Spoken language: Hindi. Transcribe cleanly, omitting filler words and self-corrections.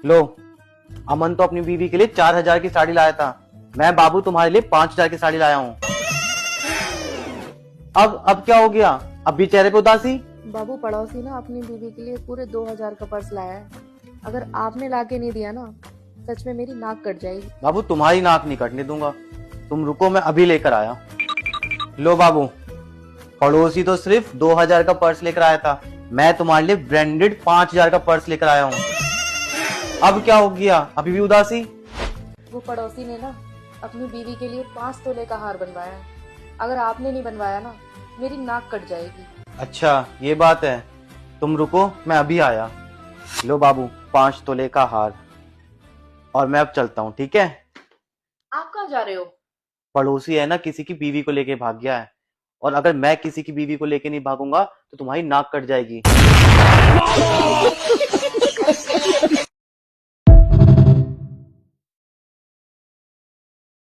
लो, अमन तो अपनी बीवी के लिए 4,000 की साड़ी लाया था। मैं बाबू तुम्हारे लिए 5,000 की साड़ी लाया हूँ। अब क्या हो गया? अब भी चेहरे पे उदासी? बाबू, पड़ोसी ना अपनी बीवी के लिए पूरे 2,000 का पर्स लाया है। अगर आपने लाके नहीं दिया ना, सच में मेरी नाक कट जाएगी। बाबू, तुम्हारी नाक नहीं कटने दूंगा। तुम रुको, मैं अभी लेकर आया। लो बाबू, पड़ोसी तो सिर्फ 2,000 का पर्स लेकर आया था, मैं तुम्हारे लिए ब्रांडेड 5,000 का पर्स लेकर आया हूँ। अब क्या हो गया? अभी भी उदासी? वो पड़ोसी ने ना अपनी बीवी के लिए 5 तोले का हार बनवाया है। अगर आपने नहीं बनवाया ना, मेरी नाक कट जाएगी। अच्छा, ये बात है। तुम रुको, मैं अभी आया। लो बाबू, 5 तोले का हार। और मैं अब चलता हूँ, ठीक है? आप कहाँ जा रहे हो? पड़ोसी है ना, किसी की बीवी को लेके भाग गया है। और अगर मैं किसी की बीवी को लेके नहीं भागूंगा तो तुम्हारी नाक कट जाएगी।